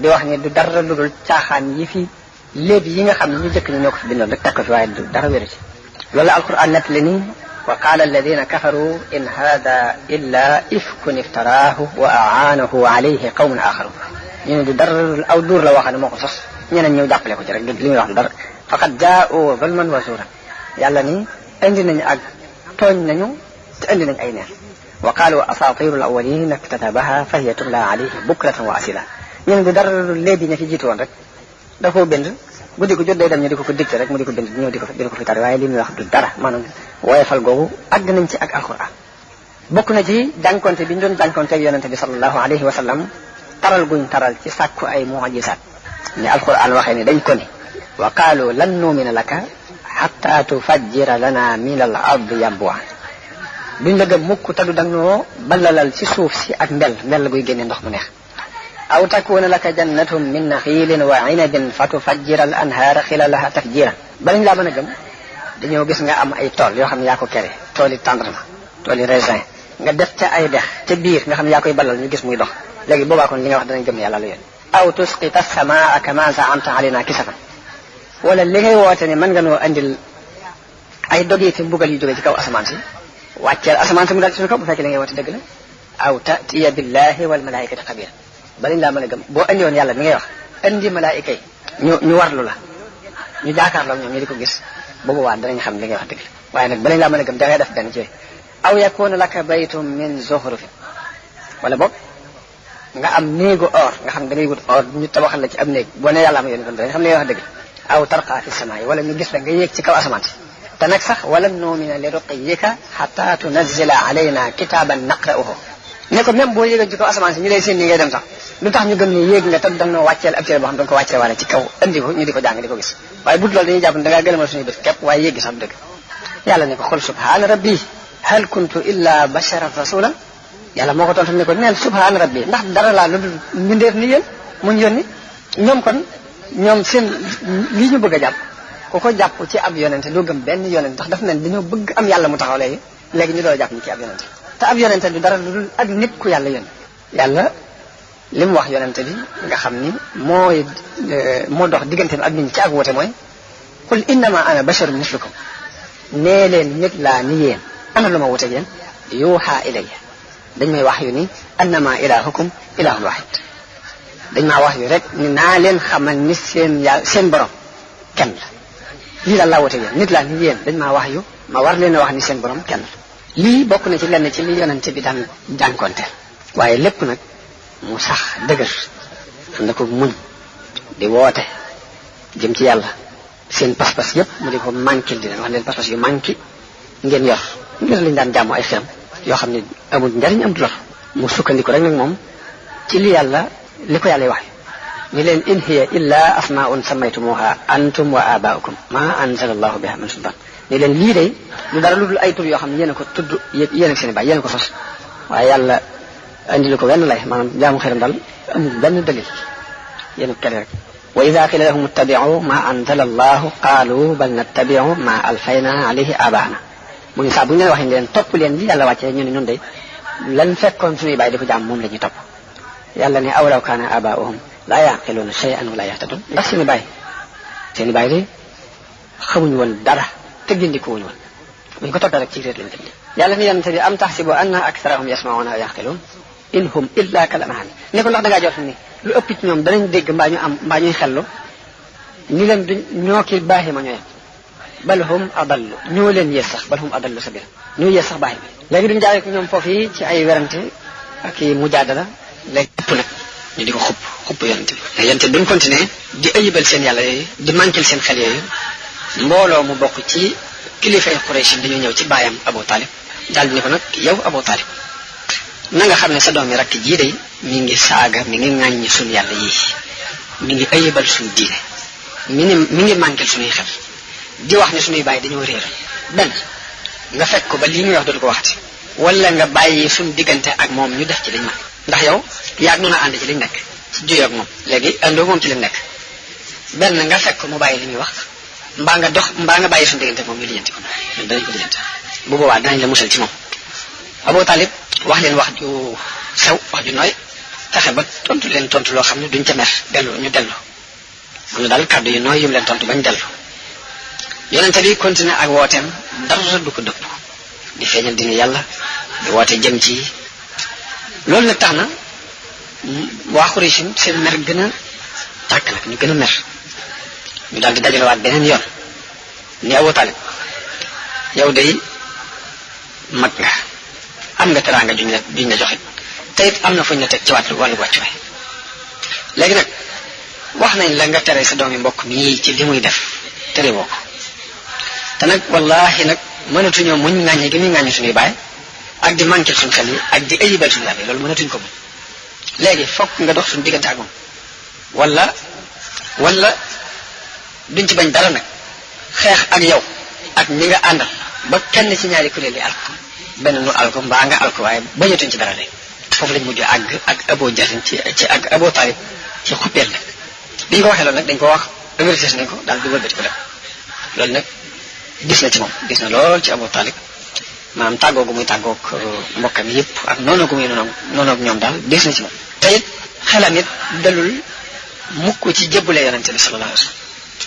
di wax ne du dara lu dul caaxaan yi fi léegi yi nga xam ne ñu jëkk ni ñoo ko fi bindoon rek teg ko fi waaye du dara wéru ci loolu la alquran nettali ni wa qaala alladina kafaru in hada illa ifkun iftaraahu wa aanahu alayhi qawmun axarun ñu ne du dara aw duur la waxane moo ko sos ñeneen ñëw jàppale ko ci rek li muy wax du dara faqad jaa'u zulman wa zuuran yàlla ni indi nañu ak tooñ nañu te indi nañ ay neen wa qaalu asaatiru al awwalin iktatabaha fa hiya tumla alayhi bukratan wa asila ñu ne du dara léegi ña fi jiitu woon rek da koo bind guddi ko jot day dem ñu di ko dicté rek mu di ko bind ñëw di ko fi tari waaye li muy wax du dara maanaam woyefal googu àgg nañ ci ak alquran bokk na ci jànkonte bi ñu doon jànkonte ak yonente bi sallallahu alayhi wa sallam taral guñ taral ci sàkku ay mu'jizaat ni alquran waxee ni dañ ko ni wa qaalu lan nu'mina laka hatta tufajjira lana min al ardi yanbu'a duñ la gëm mukk te du dañoo ballalal ci suuf si ak mbell guy génne ndox mu neex aw takuna laka jannatun min naxilin wa inabin fa tufajjira al anhaara xilalaha tafjiran balañ laa mën a gëm dañoo gis nga am ay tool yoo xam ne yaa ko kere tooli tendrement tooli raisin nga def ca ay dex ca biir nga xam ne yaa koy ballal ñu gis muy dox léegi boobaa kon li nga wax danañ gëm ne yàlla la yéen aw tusqita samaa kama za'amta alayna kisafan wala li ngay woote ne mën nga noo andil ay dogiti mbugal yu jóge ci kaw asamaan si wàcceel asamaan si mu daal ci suñu kaw bu fekkee li ngay woote dëgg la aw ta'tiya billahi wal malaikati xabira balañ laa mën a gëm boo andi woon yàlla mi ngay wax andi malaayika yi ñu warlu la ñu jaakaarloo ñoom ñu di ko gis boobu waa danañ xam li ngay wax dëgg la waaye nag balañ laa mën a gëm da ngay def benn ci aw yakuna laka baytum min zuxrufin wala boog nga am néegu or nga xam ne da ngay wut or ñu tabaxal la ci am néeg boo ne yàlla ma yónni kon danañ xam li ngay wax dëgg la aw tarqa fi samaay wala ñu gis la nga yéeg ci kaw asamaan si te nag sax wala nu'mina li ruqiyyika hatta tunazzila alayna kitaban naqra'uhu ne ko même boo yéegoon ci kaw asamaan si ñu lay seen ni ngay dem sax lu tax ñu gëm ne yéeg nga te dañoo wàcceel ab téere boo xam dañ ko wàccee wala ci kaw andi ko ñu di ko jàng di ko gis waaye bu dul loolu dañuy jàpp ne da ngaa gëlëmal suñuy bët képp waaye yéegi sax du dëgg yàlla ne ko xul subhaana rabbi hal kuntu illa basharan rasulan yàlla moo ko tontu ne ko neel subhaana rabbi ndax dara laa lu dul mbindeef ni yéen muñ yónni ñoom kon ñoom seen lii ñu bëgg a jàpp ku ko jàpp ci ab yonente doo gëm benn yonente ndax daf ne dañoo bëgg am yàlla mu taxaw léegi ñu doo jàpp ni ci ab yonente te ab yonente du dara lu dul ak nit ku yàlla yónni yàlla li mu wax yonente bi nga xam ni moo dox diggante ak nit ñi ci ak woote mooy qul innama ana basharun mislukum nee leen nit laa ni yéen ana lu ma wute yéen yuuxa ilayya dañ may wax yu ni annama ilahukum ilahun wahid dañ maa wax yu rek ni naa leen xamal ni seen borom kenn la lii daal laa wute yéen nit laa ni yéen dañ maa wax yu ma war leen a wax ni seen borom kenn la lii bokk na ci lenn ci li yonente bi daan jànkonteel waaye lépp nag mu sax dëgër xam na ko muñ di woote jëm ci yàlla seen pas-pas yépp mu di ko manqué di leen wax leen pas-pas yu manqué ngeen yor ngir lañ daan jàmm ay xeram yoo xam ne amul njariñ am du lor mu sukkandiku rek nag moom ci li ko yàlla wax ni leen in hiya illa asmaun sammaytumuha antum wa abaukum ma anzala allahu biha min sultan ni leen lii day lu dara lu dul ay tur yoo xam ne yéen a ko tudd yéen ak seen baay yéen a ko sos waaye yàlla andil ko wenn lay maanaam jaamu xeram daal amul benn dalil yéen kere rek wa ida qila lahum ittabi'u ma anzala allahu qaalu bal nattabi'u ma alfayna alayhi abaana mu ngi saa bu ñu leen waxee ne leen topp leen li yàlla wàccee ñu ne ñun de lan fekkoon suñuy bàyyi di ko jaam moom la ñuy topp yàlla ne awlaw kaana abaa'uhum laa yaqiluuna shay'an wa laa yahtadun ndax seeni bàyyi de xamuñu woon dara te gindikuwuñu woon buñ ko toppee rek ci réer lañ jëm yàlla ni yonente bi am tahsibu anna aktharahum yasma'una wa yaqiluun in hum illa kal an'am ne ko ndax dangaa jot ni lu ëpp ci ñoom danañ dégg mbaa ñuy xellu ni leen duñ ñoo ki baaxi ma ñooyam bal hum adallu ñoo leen yées sax bal hum adallu sabila ñoo yées sax baaxi bi léegi duñ jaaree ko ñoom foofu yi ci ay werante ak i mujaadala léegi ëpp nag ñu di ko xupp yonente bi te yonente bi duñ continuer di ayibal seen yàlla yooyu di manquil seen xel yooyu mbooloo mu bokk ci kilifay Quraysh dañoo ñëw ci baayam Abu Talib daal di ne ko nag yow Abu Talib na nga xam ne sa doom yi rakk jii day mi ngi saaga mi ngi ŋàññi suñu yàlla yii mi ngi ayibal suñu diine mi ngi manquil suñuy xel di wax ne suñuy bàyyi dañoo réer benn nga fekk ko ba lii muy wax dootu ko waxati wala nga bàyyi suñu diggante ak moom ñu def ci liñ man ndax yow yaag noonu ànd ci liñ nekk ci juyoo ak moom léegi àndoo moom ci liñ nekk benn nga fekk ko mu bàyyi li muy wax mbaa nga bàyyi suñu diggante ak moom ñu lijjanti ko ñun danañ ko lijjanti bu boobaa danañ la musal ci moom Abu Talib wax leen wax ju sew wax ju nooy fexe ba tontu leen tontu loo xam ne duñ ca mer ñu dellu am na daal kàddu yu nooy yum leen tontu bañ dellu yonente bi continué ak wooteem dara du ko dëpp di feeñal dina yàlla di woote jëm ci loolu nag tax na waa Quraysh seen mer gën a tàkk nag ñu gën a mer ñu daal di dajalewaat beneen yoon ni Abu Talib yow day mag nga am nga teraanga juñ la joxe te it am na fuñ la teg ci wàllu wàccuwaay léegi nag wax nañ la nga tere sa doomi mbokk mii ci li muy def tere woo ko te nag wallahi nag mënatuñoo muñ ŋàññi gi muy ŋàññi suñuy baay ak di manqué suñu xel yi ak di ayibal suñu yàlla loolu mënatuñ ko muñ léegi fokk nga dox suñu diggante ak moom wala duñ ci bañ dara nag xeex ak yow ak ñi nga àndal ba kenn ci ñaari kuréel yi alko benn nu alko mbaa nga alko waaye bañatuñ ci dara léegi foofu lañ mujj àgg ak Abu Jahl ci ak Abu Talib ci xuppeel nag bi ñu ko waxee loolu nag dañ ko wax avertir nañ ko daal di wëlbati ko dem loolu nag gis na ci moom gis na lool ci Abu Talib maanaam tàggoo gu muy tàggoog mbokkam yëpp ak noonu gu muy noonu ak ñoom daal gis na ci moom te it xelam it dalul mukk ci jébbalee yonente bi sallallahu alayhi wasallam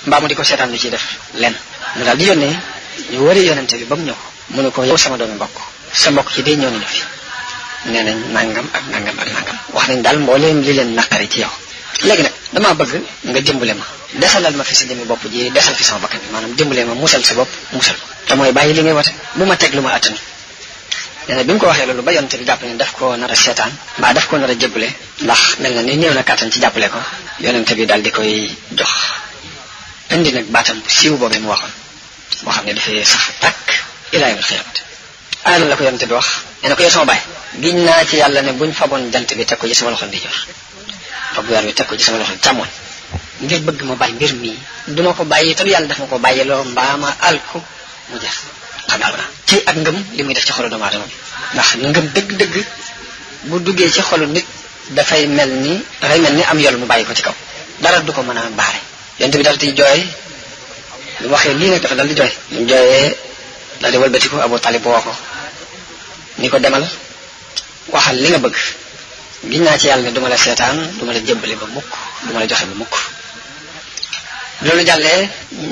mbaa mu di ko seetaan ñu ciy def lenn mu daal di yónnee ñu wari yonente bi ba mu ñëw mu ne ko yow sama doomi mbokk sa mbokk ci day ñëw nañu fi nee nañ nangam ak nangam ak nangam wax nañ daal mbooleem li leen naqari ci yow léegi nag damaa bëgg nga dimbale ma desalal ma fi sa jëmmi bopp ji desal fi sama bakkan bi maanaam dimbale ma musal sa bopp musal ko te mooy bàyyi li ngay wate bu ma teg lu ma attanu nee na bi mu ko waxee loolu ba yonte bi jàpp ne daf ko nar a seetaan mbaa daf ko nar a jébbale ndax mel na ni néew na kàttan ci jàppale ko yonente bi daal di koy jox indi nag baatam siiw boobee mu waxoon boo xam ne dafay sax tàkk ilaa yawmil xiyaamati ana la ko yonente bi wax nee na ko yow sama baay giñ naa ci yàlla ne buñ faboon jant bi teg ko ci sama loxo ndijoor fab weer bi teg ko ci sama loxo càmmoñ ngir bëgg ma bàyyi mbir mii duma ko bàyyi te yàlla daf ma ko bàyyiloo mbaa ma alku mu jeex xam naa la ci ak ngëm li muy def ci xolu doomu aadama bi ndax ngëm dëgg-dëgg bu duggee ci xolu nit dafay mel ni am yol mu bàyyi ko ci kaw dara du ko mën a baare yonte bi daal di jooy lu waxee lii nag dafa dal di jooy mu jooyee daal di walbati ko Abu Talib woo ko ni ko demal waxal li nga bëgg giñ naa ci yàlla ne duma la seetaan duma la jëmbale ba mukk duma la joxe ba mukk loolu jàllee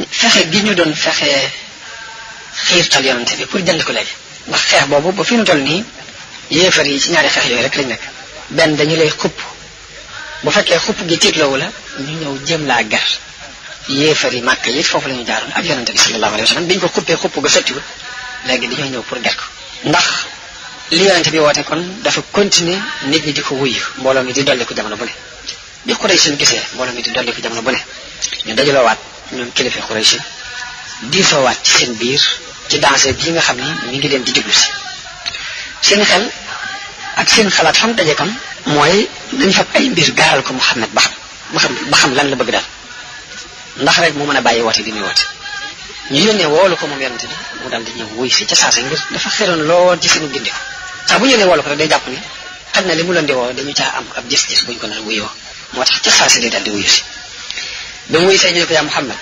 fexe gi ñu doon fexe xiirtal yonante bi pour jënd ko léegi ndax xeex boobu ba fi mu toll nii yéefar yi ci ñaari xeex yooyu rek lañ nekk benn dañu lay xupp bu fekkee xupp gi tiitloowu la ñu ñëw jëm laa ger yéefar yi màkk yi foofu la ñu jaaroon ak yonante bi sallallahu alayhi wa sallam biñ ko xuppee xupp ga sottiwul léegi dañoo ñëw pour ger ko ndax li yonente bi woote kon dafa continuer nit ñi di ko wuyu mbooloo mi di dolli ko jamono bu ne bi Quraysh gisee mbooloo mi di dolli ko jamono bu ne ñu dajaloowaat ñoom kilifa Quraysh diisoowaat ci seen biir ci danger bii nga xam ni mi ngi leen di jublu si seen xel ak seen xalaat fam daje kon mooy dañ fab ay mbir gaaral ko Muhammad ba xam ba xam lan la bëgg daal ndax rek mu mën a bàyyi woote bi muy woote ñu yónnee woolu ko moom yonente bi mu daal di ñëw wuy si ca saasa ngir dafa xeroon lool ci seenu gindi ko saa bu yónnee woolu ko rek day jàpp ni xam na li mu leen di woo dañu caa am ab gis-gis buñ ko nar wuyoo moo tax ca saasa day daal di wuyu si ba mu wuy see ñu ne ko yaa Muhammad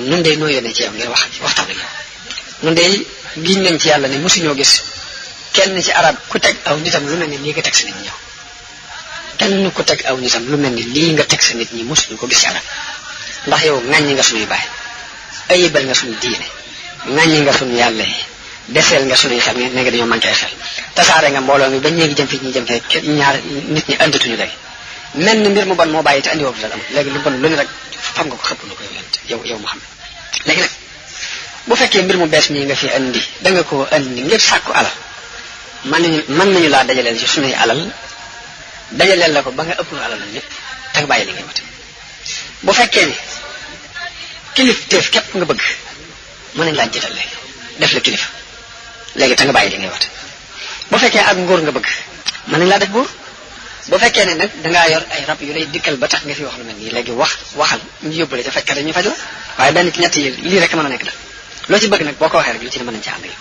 nun day noo yónnee ci yow ngir waxtaan ak yow nun day giñ nañ ci yàlla ne mosuñoo gis kenn ci arab ku teg aw nitam lu mel ni lii nga teg sa nit ñi kenn ku teg aw nitam lu mel ni lii nga teg sa nit ñi mosuñu ko gis ci arab ndax yow ŋàññi nga suñuy baay ayibal nga suñu diine ŋàññi nga suñu yàlla yi deseel nga suñuy xel ne nga dañoo manqué xel tasaare nga mbooloo mi ba ñeegi jëm fi ñi jëm fee ñaar nit ñi andatuñu léegi mel ni mbir mu bon moo bàyyi te andi woo dara am léegi lu bon lu ne rek fam nga ko xëpp na ko yow Muhammad léegi nag bu fekkee mbir mu bees mii nga fi andi da nga koo andi ngir sàkku alal mën nañu laa dajaleel ci suñuy alal dajaleel la ko ba nga ëpp nu alal la ñëpp te nga bàyyi li ngay wate bu fekkee ni kilifteef képp nga bëgg mën nañ laa jiital léegi def la kilifa léegi te nga bàyyi li ngay wate bu fekkee ak nguur nga bëgg mën nañ laa def buur bu fekkee ne nag dangaa yor ay rab yu lay dikkal ba tax nga fi wax lu mel nii léegi waxal ñu yóbbule ca fajkat ñu faj la waaye benn ci ñett yi lii rek mën a nekk la loo ci bëgg nag boo ko waxee rek lu ci ne mën nañ ci ànd yow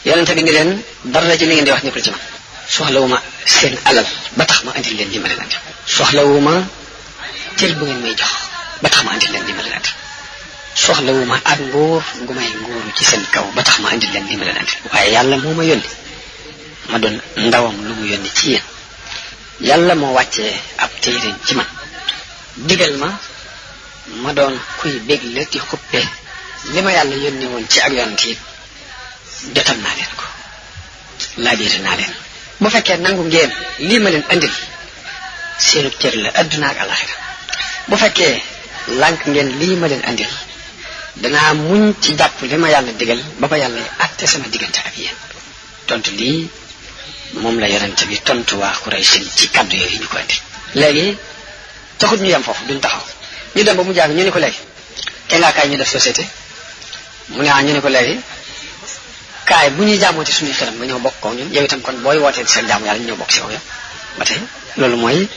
yonente bi ni leen dara ci li ngeen di wax nekkul ci man soxlawuma seen alal ba tax ma andil leen li ma leen andi soxlawuma cër bu ngeen may jox ba tax ma andil leen li ma leen andi soxlawuma ak nguur gu may nguuru ci seen kaw ba tax ma andil leen li ma leen andi waaye yàlla moo ma yónni ma doon ndawam lu mu yónni ci yéen yàlla moo wàccee ab téere ci man digal ma doon kuy bégle di xuppe li ma yàlla yónni woon ci ak yonent yi jotal naa leen ko laabiire naa leen bu fekkee nangu ngeen lii ma leen andil seenu cër la adduna ak alaxira bu fekkee lànk ngeen lii ma leen andil danaa muñ ci jàpp li ma yàlla digal ba ba yàlla àtte sama diggante ak yéen tontu lii moom la yonente bi tontu waa Quraysh ci kaddu yooyu ñu ko andi léegi taxut ñu yem foofu duñ taxaw ñu dem ba mu jàng ñu ne ko léegi te ngaa kaay ñu def société mu ne ñu ne ko léegi kaay bu ñuy jaamoo ci suñuy xelam nga ñëw bokk ko ñun yow itam kon booy wootee seen jaamu yàlla ñu ñëw bokk si yow ba tey loolu mooy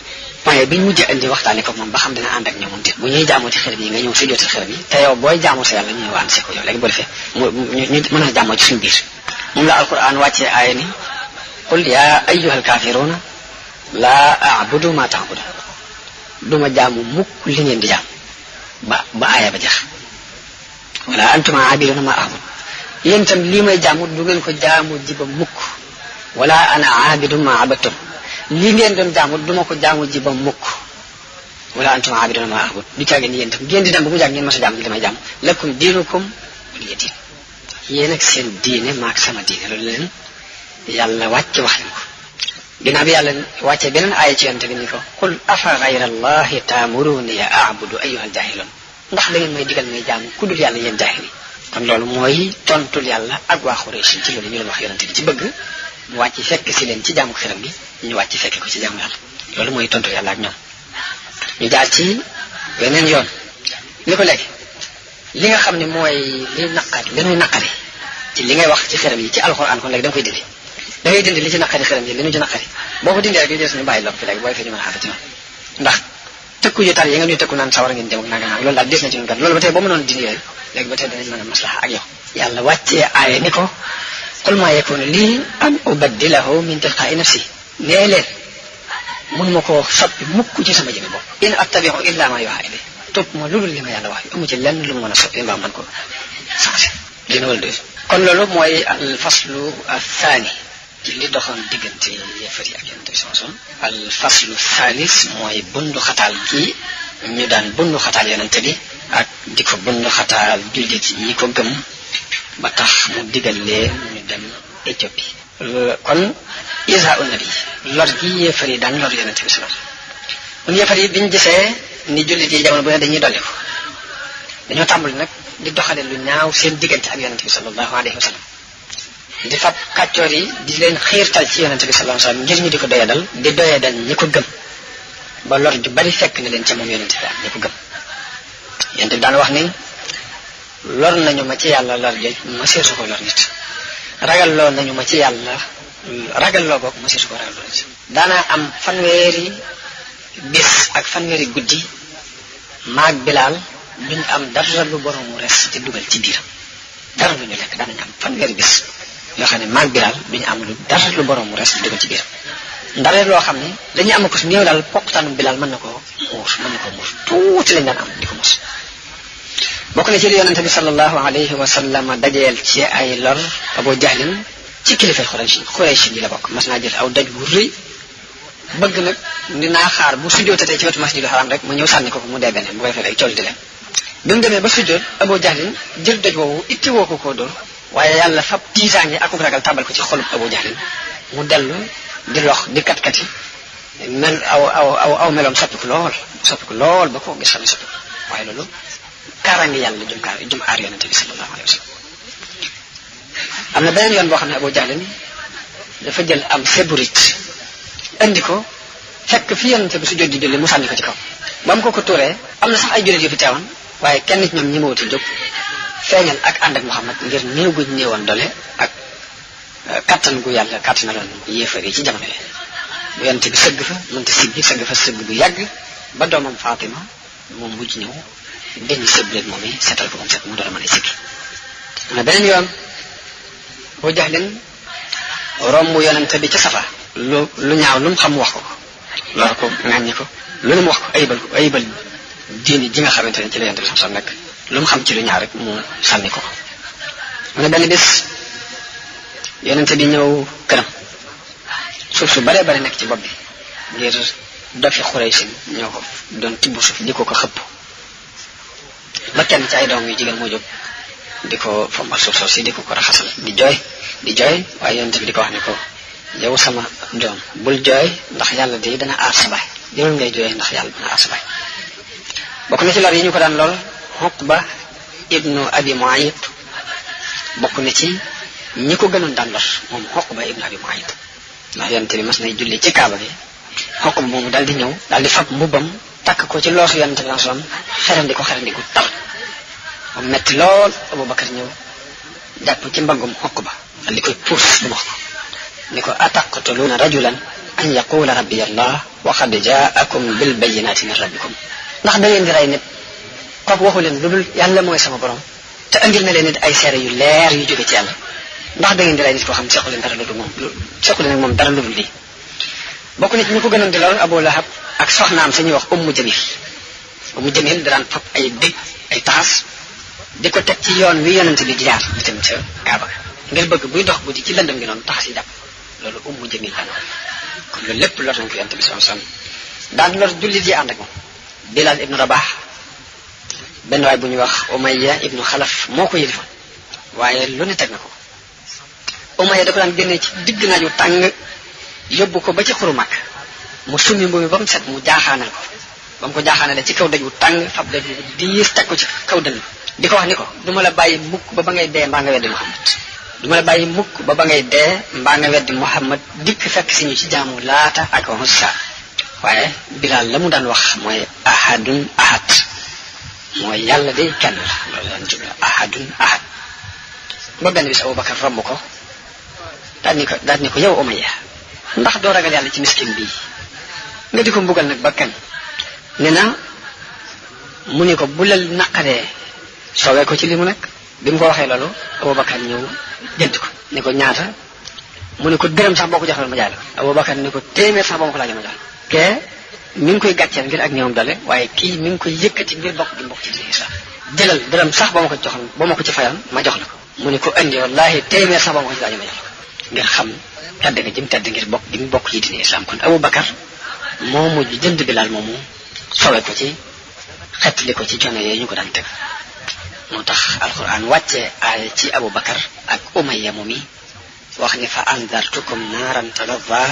point bi ñu mujjee indi waxtaane ko moom ba xam dina ànd ak ñoom te bu ñuy jaamoo ci xelam yi nga ñëw si joti xelam yi te yow booy jaamoo sa yàlla ñu ñëw ànd si ko yow léegi boo defee ñu mën a jaamoo ci suñu biir moom la alquran wàccee aaya ni qul yaa ayyuhal kaafiruuna laa a'budu ma ta'budu duma jaamu mukk li ngeen di jaam ba aaya ba jeex wala antuma aabiduuna ma a'budu yéen itam lii may jaamu du ngeen ko jaamu ji ba mukk wala ana aabidu ma abadtum lii ngeen doon jaamu duma ko jaamu ji ba mukk wala antuma aabiduuna ma a'budu du caagin yéen itam ngeen di dem ba mu jàng ngeen mas a jaamu li may jaamu lakum diinukum waliya diin yéen ak seen diine maak sama diine loolu leen yàlla wàcc wax leen ko ginnaaw bi yàlla wàccee beneen aaya ci yonte bi ni ko qul afa gayra allahi taamuruni a'budu ayyuhal jaahiluun ndax da ngeen may digal may jaamu ku dul yàlla yéen jaahil yi kon loolu mooy tontul yàlla ak waa Quraysh ci loolu ñu leen wax yonente bi ci bëgg mu wàcc fekk si leen ci jaamu xiram bi ñu wàcc fekke ko ci jaamu yàlla loolu mooy tontul yàlla ak ñoom ñu jaar ci beneen yoon ni ko léegi li nga xam ne mooy li nuy naqari ci li ngay wax ci xiram yi ci alxuraan kon léegi da nga koy dindi da ngay dindi li ci naqari xiram yi li nu ci naqari boo ko dindee rek li des ñu bàyyi loolu fi léegi booy fi ñu mën a xaatati noonu ndax tëkku yu tar yi nga ñuy tëkku naan sawar ngeen jëm ak nanga loolu daal des na ci ñun kat loolu ba tey boo mënoon dindi yooyu léegi ba tey danañ mën a maslaha ak yow yàlla wàccee aaya ni ko qul maa yakunu lii an ubaddilahu min tilqaa'i nafsi nee leen mënuma koo soppi mukk ci sama jëmi bopp in attabi'u illa ma yuuhaa ilayya topp ma lu dul li ma yàlla wax yu amu ci lenn lu mu mën a soppi mbaa man ko changé dina wala dés kon loolu mooy al faslu athani ci li doxoon diggante yéefar yi ak yonente bi sama al faslu thalis mooy bundu xataal gi ñu daan bundu xataal yonente bi ak di ko bundu xataal jullit yi ko gëm ba tax mu digal leen ñu dem Éthiopie kon isa un nabi lor gi yéefar yi daan lor yonente bi sama kon yéefar yi biñu gisee ni jullit yi jamono bu ne dañuy dolli ko dañoo tàmbali nag di doxale lu ñaaw seen diggante ak yonente bi sallallahu alayhi wa sallam di fab kàccoor yi di leen xiirtal ci yonente bi sallallahu alayhi wa sallam ngir ñu di ko doyadal ñi ko gëm ba lor ju bari fekk na leen ca moom yonente bi ñi ko gëm yonente bi daan wax ni lor nañu ma ci yàlla lor jël ma seesu ko lor nit ragalloo nañu ma ci yàlla ragalloo boog ma seesu ko ragalloo nit daanaa am fanweeri bis ak fanweeri guddi maag Bilaal duñ am dara lu boroomu res te dugal ci biiram dara lu ñu lekk daanañ am fanweeri bis yoo xam ne maag Bilaal duñu am lu dara lu boroomu res te dugal ci biiram ndare loo xam ne dañuy am ko su néew daal poqtaanu Bilaal mën na koo muus tuuti lañ daan am di ko mos bokk na ci li yonente bi sallallahu alayhi wa sallam dajeel ci ay lor Abu Jahlin ci kilifa Xuraysh yi la bokk mas naa jël aw daj bu rëy bëgg nag dinaa xaar bu sujjootatee ci wetu masjidul haram rek mu ñëw sànni ko mu dee beneen bu koy fay ay cool di leen bi mu demee ba sujjoot Abu Jahlin jël daj woowu itti woo ko koo dóor waaye yàlla fab tiitaange ak ragal tàbbal ko ci xolub Abu Jahlin mu dellu di lox di kat-kati mel aw meloom soppiku lool ba ko gis xam ne soppiku waaye loolu kaaraange yàlla jum aar yonente bi sallallahu alayhi wa sallam am na beneen yoon boo xam ne Abu Jahlin dafa jël am seburit andi ko fekk fi yonente bi su jot di julli mu sànni ko ci kaw ba mu ko tuuree am na sax ay jullit yu fi teewoon waaye kenn ci ñoom ñi ma wuti jóg feeñal ak ànd ak Muhammad ngir néew gu néewoon dole ak kattan gu yàlla kattanaloon yéefar yi ci jamono yi bu yonente bi sëgg fa mënta siggi sëgg fa sëgg bu yàgg ba doomam Fatima moom mujj ñëw dañu sëbleeg moom yi seetal ko moom set mu door a mën a siggi am na beneen yoon Abu Jahlin romb yonente bi ca Safa lu ñaaw lu mu xam wax ko lor ko ŋàññi ko lu ne mu wax ko ayibal diini ji nga xamante ne ci la yonente bi sam nekk lu mu xam ci lu ñaaw rek mu sànni ko mu ne benn bés yonente bi ñëw këram suuf su baree bare nekk ci bopp bi ngir dofi Xuraysh ñoo ko doon tibb suuf di ko xëpp ba kenn ci ay doom yu jigéen moo jóg di ko fombal suuf soosi di ko raxasal di jooy waaye yonente bi di ko wax ne ko yow sama doom bul jooy ndax yàlla de dana aar sa baay jërul ngay jooy ndax yàlla dana aar sa baay bokk na ci lor yi ñu ko daan lool Uqba ibnu Abi Muayt bokk na ci ñi ko gënoon daan lor moom Uqba ibnu Abi Muayt ndax yonente bi mas nay julli ci kaaba bi Uqba moomu daal di ñëw daal di fab mbubbam takk ko ci loosu yonente bi sallam xerandi ko tar moom metti lool Abubakar ñëw jàpp ci mbaggum Uqba daal di koy puus du wax ko ni ko ataqtuluuna rajulan an yaqula rabbi allah wa qad jaakum bil bayyinati min rabbikum ndax da ngeen di rey nit kooku waxu leen lu dul yàlla mooy sama borom te andil na leen nit ay seere yu leer yu jóge ci yàlla ndax da ngeen di rey nit koo xam sequ leen dara lu dul moom sequ leen ak moom dara lu dul lii bokk na ci ñu ko gënoon di lool Abu Lahab ak soxnaam sañuy wax Ummu Jamil daan fab ay dëj ay taxas di ko teg ci yoon wi yonente bi jaar di tam ca Kaaba ngir bëgg buy dox guddi ci lëndëm gi noonu taxas yi jàpp loolu Ummu Jamil daan kon loolu lépp lor nañ ko yonente bi sallallahu alayhi wasallam daan lor jullit yi ànd ak moom Bilal ibnu Rabah benn waay bu ñuy wax Umayya ibnu Xalaf moo ko yëlifoon waaye lu ne teg na ko Umayya da ko daan génne ci digg naaju tàng yóbbu ko ba ci xuru Makka mu summi mbubb mi ba mu set mu jaaxaanal ko ba mu ko jaaxaanale ci kaw daj wu tàng fab daj wu diis teg ko ci kaw dënn di ko wax ni ko duma la bàyyi mukk ba ngay dee mbaa nga weddi Muhammad duma la bàyyi mukk ba ngay dee mbaa nga weddi Muhammad dikk fekk si ñu ci jaamu Laata ak Uzza waaye Bilaal la mu daan wax mooy ahadun ahad mooy yàlla day kenn la loolu daan jublu ahadun ahad ba benn bis Abubakar romb ko daal ni ko yow Umayya ndax doo ragal yàlla ci miskin bii nga di ko mbugal nag ba kañ ne na mu ni ko bu la naqaree soowee ko ci li mu nekk bi mu ko waxee loolu Abubakar ñëw jënd ko ni ko ñaata mu ni ko dërëm sax boo ko joxoon ma jaay la Abubakar ni ko téeméer sax boo ma ko laajee ma jox la kee mi ngi koy gàcceel ngir ak ñoom dale waaye kii mi ngi koy yëkkati ngir bokk ci diine islam jëlal dërëm sax boo ma ko joxoon boo ma ko ci fayoon ma jox la ko mu ni ko indi wallahi téeméer sax boo ma ko ci laajee ma jox la ko ngir xam tedd nga jëm tedd ngir bokk ci diine islam kon Abubakar moo mujj jënd Bilaal moomu sowe ko ci xettali ko ci coono yooyu ñu ko daan teg moo tax alquran wàcce aaya ci Abubakar ak Umayya moomi wax ni fa andartukum naaran talazza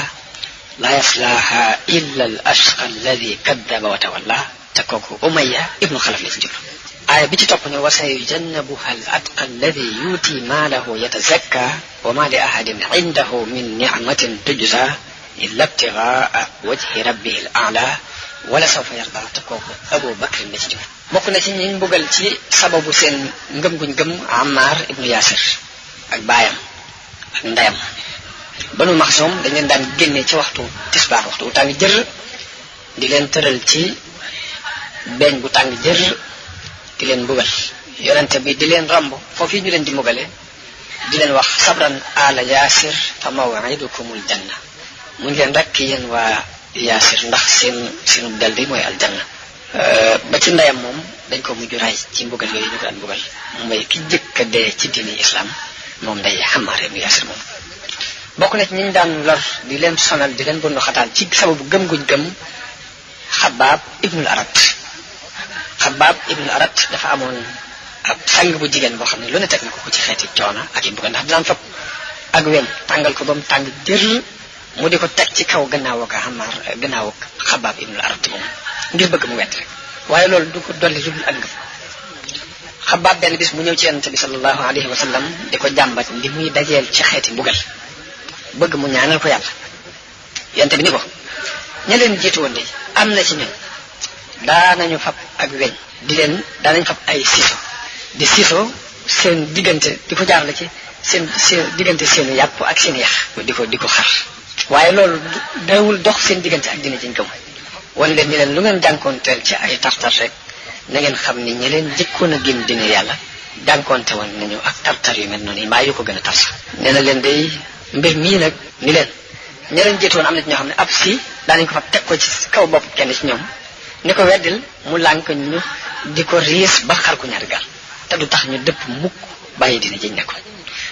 la yaslaha illa al ashqa alladi kaddaba wa tawalla te kooku Umayya ibnu Xalaf la ci jublu aaya bi ci topp ne wa sayujannabuha al atqa alladi yuuti maalahu yatazakka wa ma li ahadin indahu min nicmatin tujza illa ibtigaa wajhi rabbihi al a'la wala sawfa yarda te kooku Abu Bakr la ci jublu bokk na ci ñi mbugal ci sababu seen ngëm guñ gëm Ammar ibnu Yaasir ak baayam ak ndeyam Banu Maxsum dañ leen daan génne ci waxtu tisbaar waxtu tàng jër di leen tëral ci beeñ bu tàng jër di leen mbugal yonente bi di leen romb foofu ñu leen di mbugale di leen wax sabran ala yaasir fa maw'idukumul janna mu ngi leen rek yéen waa yaasir ndax seenu del di mooy aljanna ba ci ndeyam moom dañ ko mujj ray ci mbugal yooyu ñu ko daan mbugal mooy ki jëkk a dee ci diini islam moom day Ammaar ibnu Yaasir moom bokk na ci ñi ñu daan lor di leen sonal di leen bundu xataal ci sababu gëm guñ gëm Xabbaab ibnul Arat Xabbaab ibnul Arat dafa amoon ab sang bu jigéen boo xam ne lu ne teg na ko ci xeeti coono ak i mbugal ndax dinaan fab ak weñ tàngal ko ba mu tàng jër mu di ko teg ci kaw gannaaw ak Ammaar gannaaw ak Xabbaab ibnul Arat moom ngir bëgg mu wedd rek waaye loolu du ko dolli lu dul ak ngëm Xabbaab benn bis mu ñëw ci yonente bi sallallahu alayhi wa sallam di ko jàmbat li muy dajeel ci xeeti mbugal bëgg mu ñaanal ko yàlla yonente bi ni ko ña leen jiitu woon de am na ci ñun daanañu fab ak weñ daanañu fab ay siso di siso seen diggante di ko jaarale ci seen diggante seen yàpp ak seen yax di ko xar waaye loolu dawul dox seen diggante ak dina ci gëm wan leen ni leen lu ngeen jànkoonteel ci ay tartar rek na ngeen xam ni ñi leen jëkkoon a génn dina yàlla jànkoonte woon nañu ak tartar yu mel noonu yi maa yu ko gën a tar sax nee na leen day mbir mii nag ni leen ña leen jiitu woon am na ci ñoo xam ne ab si daanañ ko fa teg ko ci kaw bopp kenn ci ñoom ni ko weddil mu lànk ñu di ko riis ba xar ko ñaari gaal te du tax ñu dëpp mukk bàyyi dina jëñ nekkoon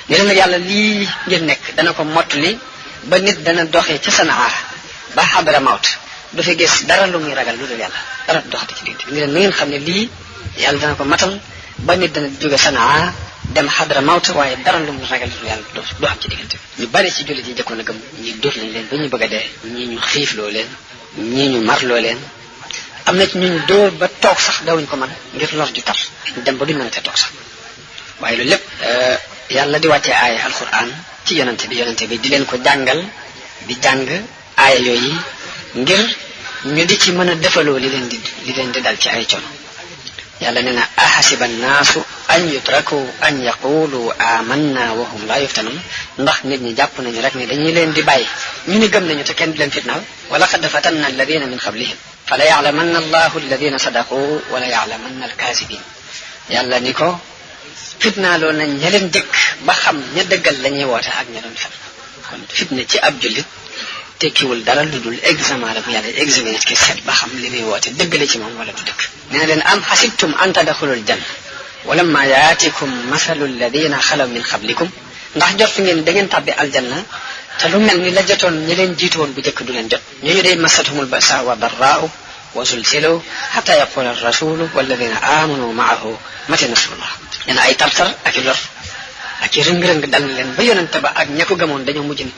ni leen nag yàlla lii ngeen nekk dana ko mottali ba nit dana doxee ca Sanaa ba Hadra Mawt du fi gis dara lu muy ragal lu dul yàlla dara du doxati ci diggante bi ni leen na ngeen xam ne lii yàlla dana ko matal ba nit dana jóge Sanaa dem Hadra Mawt waaye dara lu muy ragal lu dul yàlla du am ci diggante bi ñu bari ci jullit yi njëkkoon a gëm ñi dóor lañ leen ba ñu bëgg a dee ñii ñu xiifloo leen ñii ñu marloo leen am na ci ñu dóor ba toog sax dawuñ ko man ngir lor ju tar dem ba duñ mën a te toog sax waaye loolu lépp yàlla di wàccee aaya alquran ci yonente bi di leen ko jàngal di jàng aaya yooyu ngir ñu di ci mën a defaloo li leen di dal ci ay coono yàlla nee na ahasiba annaasu an yutraku an yaqulu amanna wa hum la yuftanun ndax nit ñi jàpp nañu rek ne dañuy leen di bàyyi ñu ni gëm nañu te kenn du leen fitnaal wa laqad fatanna alladina min qablihim fala ya'lamanna allahu alladina sadaqu wala ya'lamanna alkaasibin yàlla ni ko fitnaaloo nañ ña leen jëkk ba xam ña dëggal la ñuy woote ak ña doon fen kon fitna ci ab jullit tekkiwul dara lu dul examen la bu yàlla examen ki seet ba xam li muy woote dëgg la ci moom wala du dëgg nee na leen am xasibtum an tadxulul janna walamma yaatikum masalu alladina xalaw min qablikum ndax jot fi ngeen da ngeen tàbbi aljanna te lu mel ni la jotoon ñi leen jiitu woon bu njëkk du leen jot ñooñu day masatumul basa wa darraau wa zulzilu xata yaqula arrasulu walladina amanu maahu mata nasrullah nee na ay tartar ak i lor ak i rëng-rëng dal na leen ba yonente ba ak ña ko gëmoon dañoo mujj ni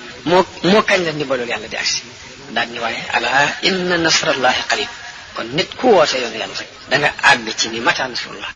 moo kañ la ndimbalul yàlla di agsi daal ni waaye ala inna nasrallahi qarib kon nit ku woote yoonu yàlla rek da nga àgg ci ni mata nasrullah